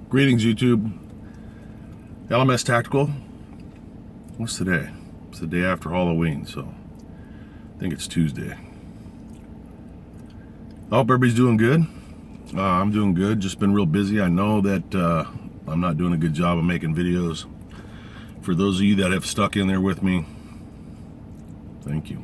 Greetings, YouTube. LMS Tactical. What's today? It's the day after Halloween, so I think it's Tuesday. I hope everybody's doing good. I'm doing good. Just been real busy. I know that I'm not doing a good job of making videos. For those of you that have stuck in there with me, thank you.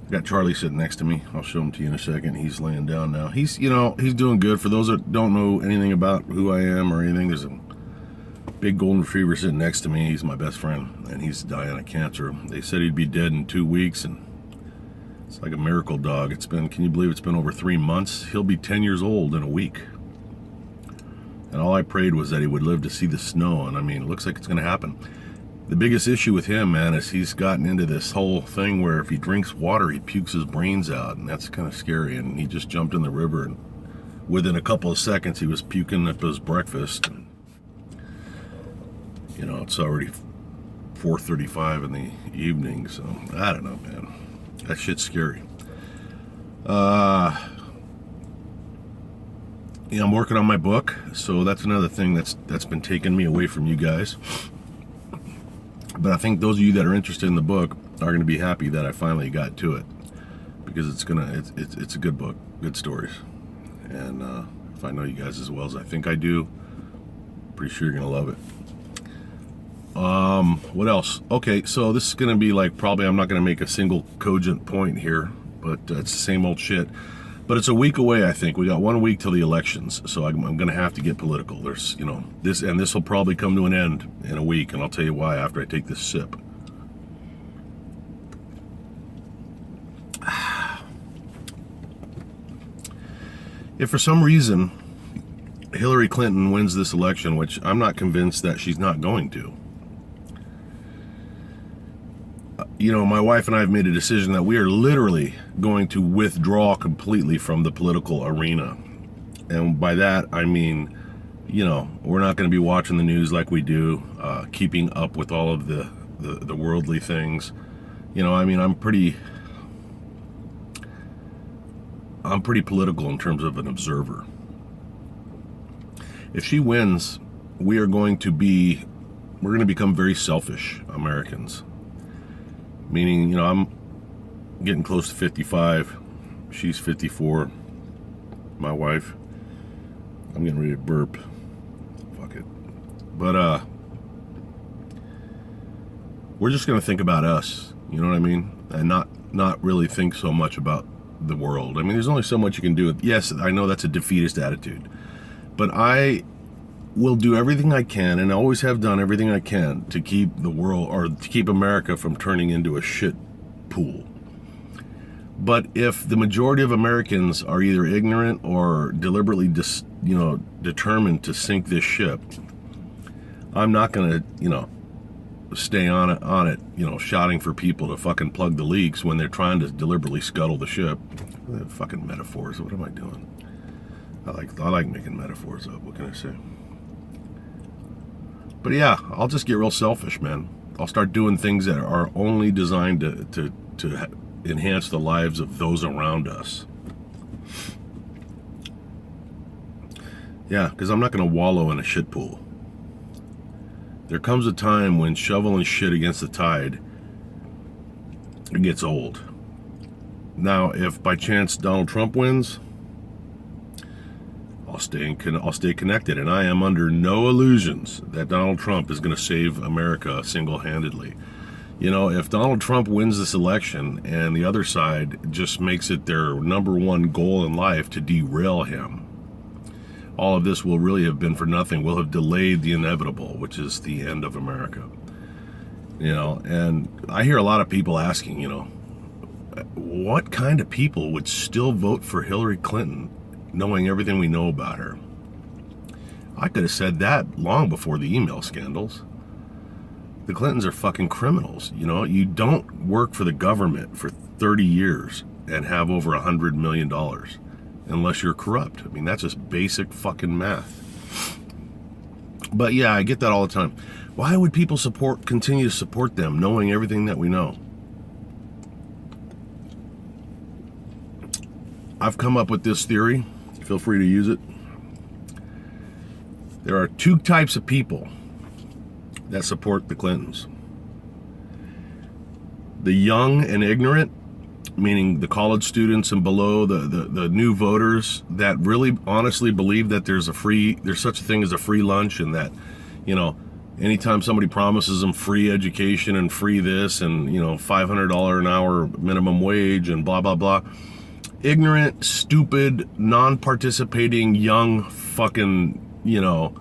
I got Charlie sitting next to me. I'll show him to you in a second. He's laying down now. He's doing good. For those that don't know anything about who I am or anything, there's a big golden retriever sitting next to me. He's my best friend, and he's dying of cancer. They said he'd be dead in 2 weeks, and it's like a miracle dog. It's been, can you believe it's been over 3 months? He'll be 10 years old in a week. And all I prayed was that he would live to see the snow, and I mean, it looks like it's going to happen. The biggest issue with him, man, is he's gotten into this whole thing where if he drinks water, he pukes his brains out, and that's kind of scary. And he just jumped in the river, and within a couple of seconds, he was puking up his breakfast. And, you know, it's already 4:35 in the evening, so I don't know, man. That shit's scary. Yeah, I'm working on my book, so that's another thing that's been taking me away from you guys. But I think those of you that are interested in the book are going to be happy that I finally got to it, because it's a good book, good stories, and if I know you guys as well as I think I do, pretty sure you're going to love it. What else? Okay, so this is going to be like, probably I'm not going to make a single cogent point here, but it's the same old shit. But it's a week away, I think. We got 1 week till the elections, so I'm going to have to get political. There's, you know, this will probably come to an end in a week, and I'll tell you why after I take this sip. If for some reason Hillary Clinton wins this election, which I'm not convinced that she's not going to, you know, my wife and I have made a decision that we are literally going to withdraw completely from the political arena. And by that, I mean, you know, we're not going to be watching the news like we do, keeping up with all of the worldly things. You know, I mean, I'm pretty political in terms of an observer. If she wins, we're going to become very selfish Americans. Meaning, you know, I'm getting close to 55. She's 54. My wife. I'm getting ready to burp. Fuck it. But, we're just going to think about us. You know what I mean? And not really think so much about the world. I mean, there's only so much you can do. Yes, I know that's a defeatist attitude. But I will do everything I can, and always have done everything I can, to keep the world, or to keep America from turning into a shit pool. But if the majority of Americans are either ignorant or deliberately determined to sink this ship, I'm not gonna, you know, stay on it, you know, shouting for people to fucking plug the leaks when they're trying to deliberately scuttle the ship. Fucking metaphors, what am I doing? I like making metaphors up, what can I say? But yeah, I'll just get real selfish, man. I'll start doing things that are only designed to enhance the lives of those around us. Yeah, because I'm not going to wallow in a shit pool. There comes a time when shoveling shit against the tide, it gets old. Now, if by chance Donald Trump wins, I'll stay connected, and I am under no illusions that Donald Trump is going to save America single-handedly. You know, if Donald Trump wins this election and the other side just makes it their #1 goal in life to derail him, all of this will really have been for nothing. We'll have delayed the inevitable, which is the end of America. You know, and I hear a lot of people asking, you know, what kind of people would still vote for Hillary Clinton, knowing everything we know about her? I could have said that long before the email scandals. The Clintons are fucking criminals. You know, you don't work for the government for 30 years and have over $100 million unless you're corrupt. I mean, that's just basic fucking math. But yeah, I get that all the time. Why would people continue to support them, knowing everything that we know? I've come up with this theory. Feel free to use it. There are two types of people that support the Clintons. The young and ignorant, meaning the college students and below, the new voters that really honestly believe that there's such a thing as a free lunch, and that, you know, anytime somebody promises them free education and free this and, you know, $500 an hour minimum wage and blah, blah, blah. Ignorant, stupid, non-participating, young fucking, you know,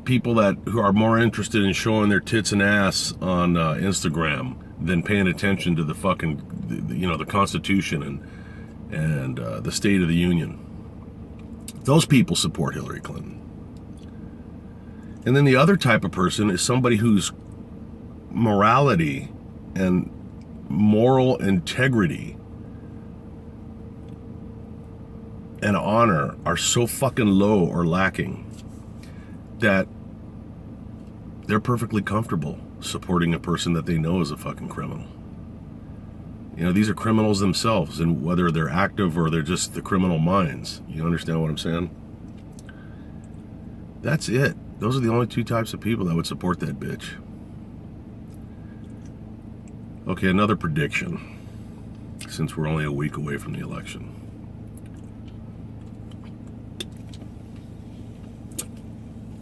people who are more interested in showing their tits and ass on Instagram than paying attention to the fucking, you know, the Constitution and the State of the Union. Those people support Hillary Clinton. And then the other type of person is somebody whose morality and moral integrity and honor are so fucking low or lacking that they're perfectly comfortable supporting a person that they know is a fucking criminal. You know, these are criminals themselves, and whether they're active or they're just the criminal minds. You understand what I'm saying? That's it. Those are the only two types of people that would support that bitch. Okay, another prediction, since we're only a week away from the election.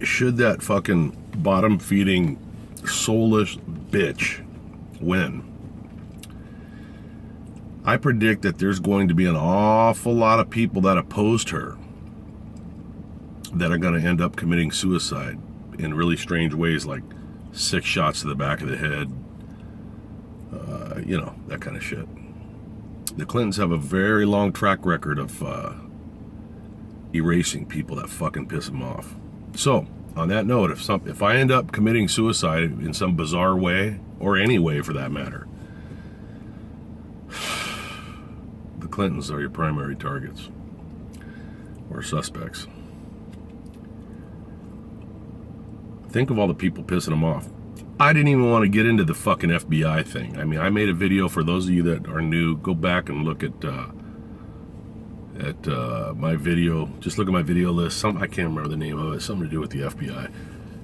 Should that fucking bottom-feeding, soulless bitch win, I predict that there's going to be an awful lot of people that opposed her that are going to end up committing suicide in really strange ways, like 6 shots to the back of the head, you know, that kind of shit. The Clintons have a very long track record of erasing people that fucking piss them off. So, on that note, if I end up committing suicide in some bizarre way, or any way for that matter, the Clintons are your primary targets, or suspects. Think of all the people pissing them off. I didn't even want to get into the fucking FBI thing. I mean, I made a video. For those of you that are new, go back and look at my video. Just look at my video list. I can't remember the name of it. Something to do with the FBI.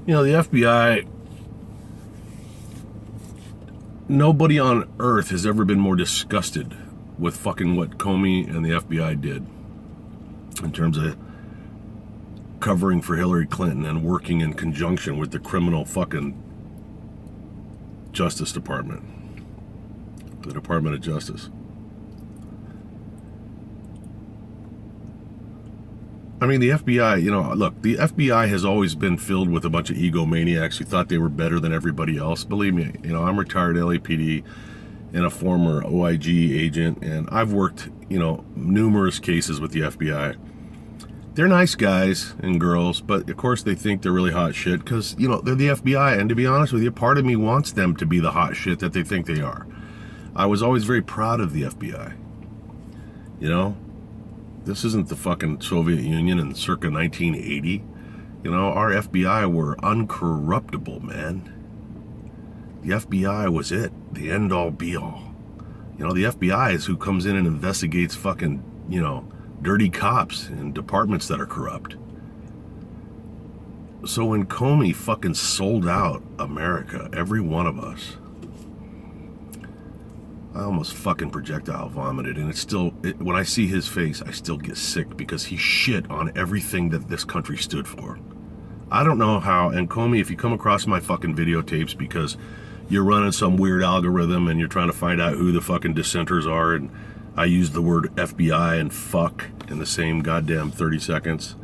You know, the FBI, nobody on earth has ever been more disgusted with fucking what Comey and the FBI did in terms of covering for Hillary Clinton and working in conjunction with the criminal fucking Justice Department, the Department of Justice. I mean, the FBI, you know, look, the FBI has always been filled with a bunch of egomaniacs who thought they were better than everybody else. Believe me, you know, I'm retired LAPD and a former OIG agent, and I've worked, you know, numerous cases with the FBI. They're nice guys and girls, but of course they think they're really hot shit because, you know, they're the FBI. And to be honest with you, part of me wants them to be the hot shit that they think they are. I was always very proud of the FBI. You know, this isn't the fucking Soviet Union in circa 1980. You know, our FBI were uncorruptible, man. The FBI was it, the end all be all. You know, the FBI is who comes in and investigates fucking, you know, dirty cops in departments that are corrupt. So when Comey fucking sold out America, every one of us, I almost fucking projectile vomited, and when I see his face, I still get sick because he shit on everything that this country stood for. I don't know how, and Comey, if you come across my fucking videotapes because you're running some weird algorithm and you're trying to find out who the fucking dissenters are, and I use the word FBI and fuck in the same goddamn 30 seconds.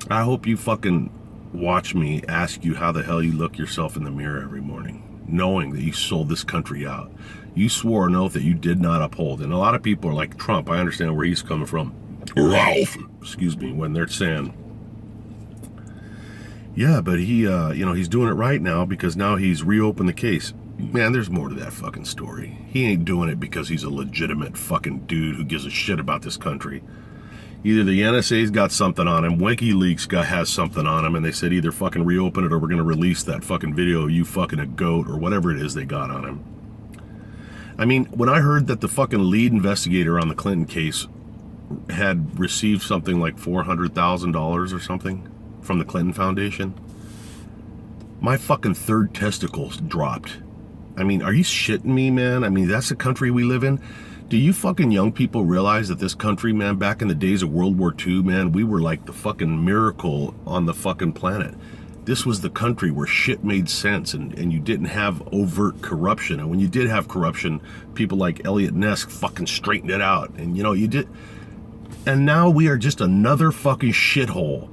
I hope you fucking watch me ask you how the hell you look yourself in the mirror every morning, knowing that you sold this country out. You swore an oath that you did not uphold. And a lot of people are like Trump. I understand where he's coming from. Ralph, excuse me, when they're saying, yeah, but he, you know, he's doing it right now because now he's reopened the case. Man, there's more to that fucking story. He ain't doing it because he's a legitimate fucking dude who gives a shit about this country. Either the NSA's got something on him, WikiLeaks has something on him, and they said either fucking reopen it or we're going to release that fucking video of you fucking a goat or whatever it is they got on him. I mean, when I heard that the fucking lead investigator on the Clinton case had received something like $400,000 or something from the Clinton Foundation, my fucking third testicle dropped. I mean, are you shitting me, man? I mean, that's the country we live in. Do you fucking young people realize that this country, man, back in the days of World War II, man, we were like the fucking miracle on the fucking planet. This was the country where shit made sense and you didn't have overt corruption. And when you did have corruption, people like Elliot Ness fucking straightened it out. And, you know, you did. And now we are just another fucking shithole.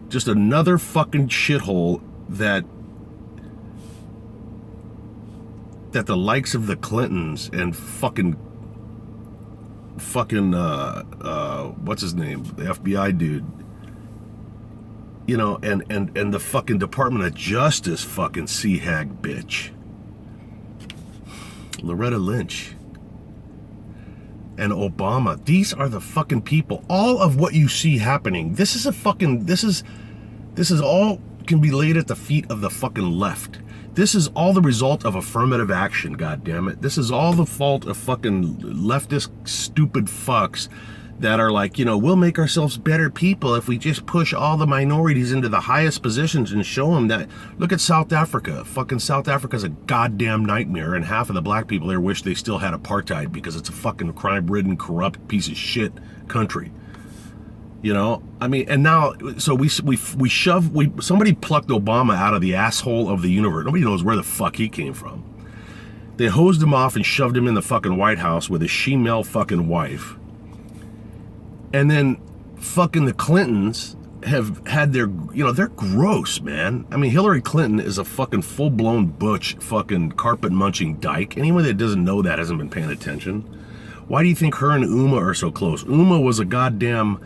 Just another fucking shithole that the likes of the Clintons and fucking what's his name, the FBI dude, you know, and the fucking Department of Justice fucking sea hag bitch, Loretta Lynch, and Obama. These are the fucking people. All of what you see happening, this is all can be laid at the feet of the fucking left. This is all the result of affirmative action, goddammit. This is all the fault of fucking leftist stupid fucks that are like, you know, we'll make ourselves better people if we just push all the minorities into the highest positions and show them that. Look at South Africa. Fucking South Africa's a goddamn nightmare, and half of the black people there wish they still had apartheid because it's a fucking crime-ridden, corrupt piece of shit country. You know, I mean, and now, so somebody plucked Obama out of the asshole of the universe. Nobody knows where the fuck he came from. They hosed him off and shoved him in the fucking White House with his she-male fucking wife. And then fucking the Clintons have had their, you know, they're gross, man. I mean, Hillary Clinton is a fucking full-blown butch fucking carpet-munching dyke. Anyone that doesn't know that hasn't been paying attention. Why do you think her and Uma are so close? Uma was a goddamn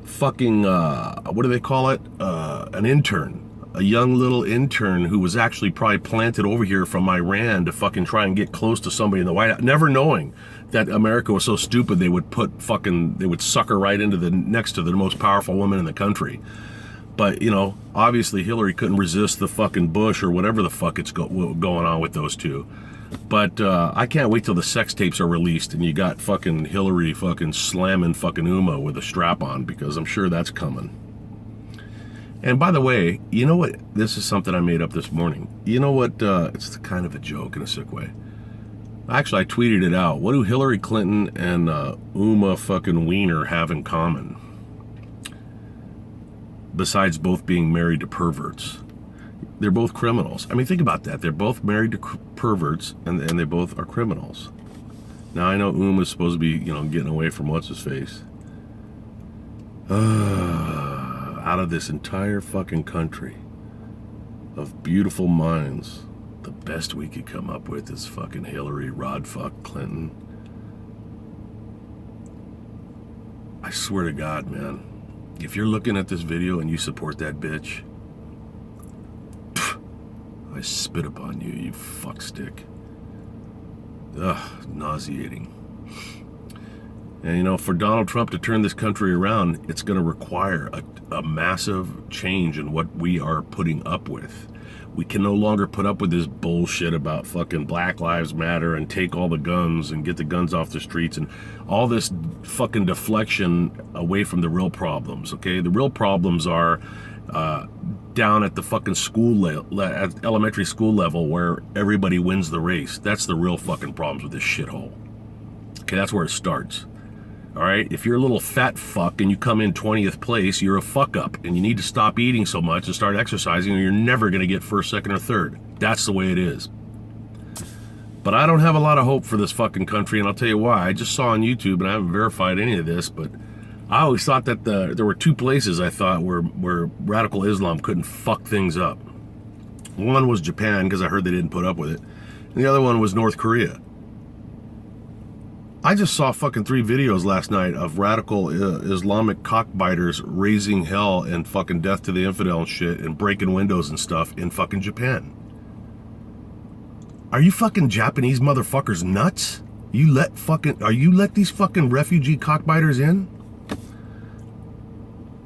fucking, what do they call it? An intern. A young little intern who was actually probably planted over here from Iran to fucking try and get close to somebody in the White House, never knowing that America was so stupid they would suck her right into the next to the most powerful woman in the country. But, you know, obviously Hillary couldn't resist the fucking Bush or whatever the fuck it's going on with those two. But I can't wait till the sex tapes are released and you got fucking Hillary fucking slamming fucking Uma with a strap on, because I'm sure that's coming. And by the way, you know what? This is something I made up this morning. You know what? It's kind of a joke in a sick way. Actually, I tweeted it out. What do Hillary Clinton and Uma fucking Weiner have in common? Besides both being married to perverts. They're both criminals. I mean, think about that. They're both married to perverts, and they both are criminals. Now, I know Uma's supposed to be, you know, getting away from what's-his-face. Out of this entire fucking country of beautiful minds, the best we could come up with is fucking Hillary Rodfuck Clinton. I swear to God, man, if you're looking at this video and you support that bitch, I spit upon you, you fuckstick. Ugh, nauseating. And, you know, for Donald Trump to turn this country around, it's going to require a massive change in what we are putting up with. We can no longer put up with this bullshit about fucking Black Lives Matter and take all the guns and get the guns off the streets and all this fucking deflection away from the real problems, okay? The real problems are down at the fucking school at elementary school level where everybody wins the race. That's the real fucking problems with this shithole. Okay, that's where it starts. All right, if you're a little fat fuck and you come in 20th place, you're a fuck up and you need to stop eating so much and start exercising or you're never going to get first, second, or third. That's the way it is. But I don't have a lot of hope for this fucking country, and I'll tell you why. I just saw on YouTube, and I haven't verified any of this, but I always thought that there were two places I thought where radical Islam couldn't fuck things up. One was Japan, because I heard they didn't put up with it. And the other one was North Korea. I just saw fucking 3 videos last night of radical Islamic cockbiters raising hell and fucking death to the infidel and shit and breaking windows and stuff in fucking Japan. Are you fucking Japanese motherfuckers nuts? Are you let these fucking refugee cockbiters in?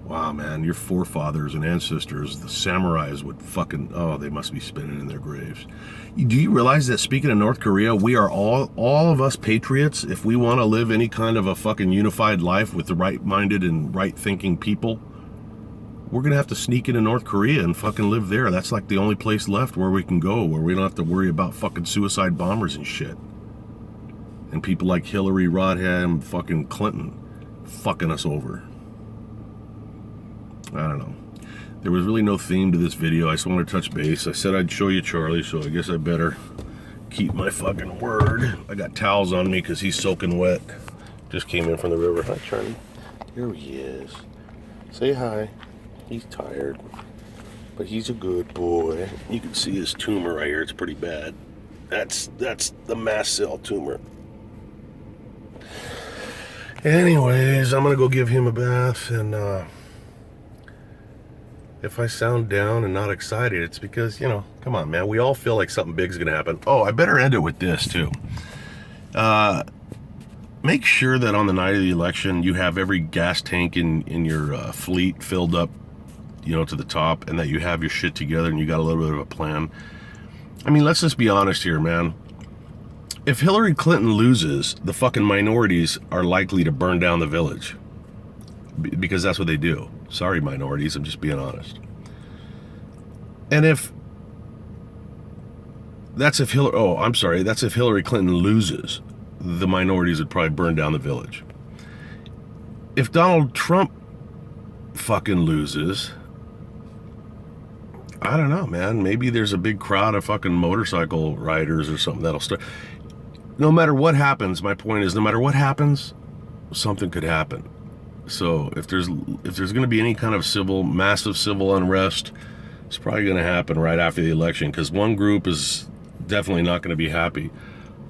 Wow, man, your forefathers and ancestors, the samurais would fucking, oh, they must be spinning in their graves. Do you realize that, speaking of North Korea, we are all of us patriots, if we want to live any kind of a fucking unified life with the right-minded and right-thinking people? we're gonna have to sneak into North Korea and fucking live there. That's like the only place left where we can go, where we don't have to worry about fucking suicide bombers and shit. And people like Hillary Rodham, fucking Clinton, fucking us over. I don't know. There was really no theme to this video. I just wanted to touch base. I said I'd show you Charlie, so I guess I better keep my fucking word. I got towels on me because he's soaking wet. Just came in from the river. Hi, Charlie. Here he is. Say hi. He's tired, but he's a good boy. You can see his tumor right here. It's pretty bad. That's the mast cell tumor. Anyways, I'm gonna go give him a bath, and if I sound down and not excited, it's because, you know, come on, man. We all feel like something big's gonna happen. Oh, I better end it with this too. Make sure that on the night of the election, you have every gas tank in your fleet filled up, you know, to the top, and that you have your shit together and you got a little bit of a plan. I mean, let's just be honest here, man. If Hillary Clinton loses, the fucking minorities are likely to burn down the village. Because that's what they do. Sorry, minorities, I'm just being honest. And that's if Hillary Clinton loses, the minorities would probably burn down the village. If Donald Trump fucking loses, I don't know, man. Maybe there's a big crowd of fucking motorcycle riders or something that'll start. No matter what happens, my point is, no matter what happens, something could happen. So if there's going to be any kind of massive civil unrest, it's probably going to happen right after the election, because one group is definitely not going to be happy.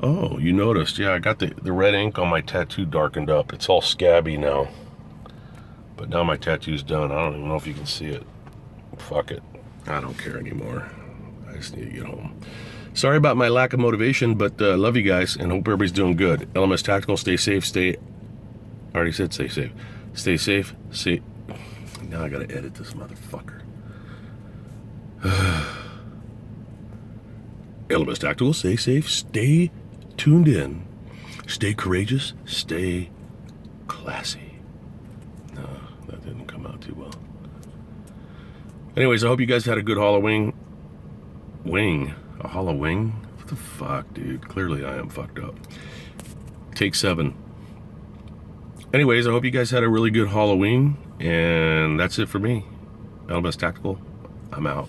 Oh, you noticed? Yeah, I got the red ink on my tattoo darkened up. It's all scabby now. But now my tattoo's done. I don't even know if you can see it. Fuck it. I don't care anymore. I just need to get home. Sorry about my lack of motivation, but love you guys and hope everybody's doing good. LMS Tactical, stay safe, I already said stay safe. Stay safe, now I gotta edit this motherfucker. LMS Tactical, stay safe, stay tuned in, stay courageous, stay classy. No, that didn't come out too well. Anyways, I hope you guys had a good Halloween. A Halloween? What the fuck, dude? Clearly I am fucked up. Take 7. Anyways, I hope you guys had a really good Halloween, and that's it for me. LMS Tactical, I'm out.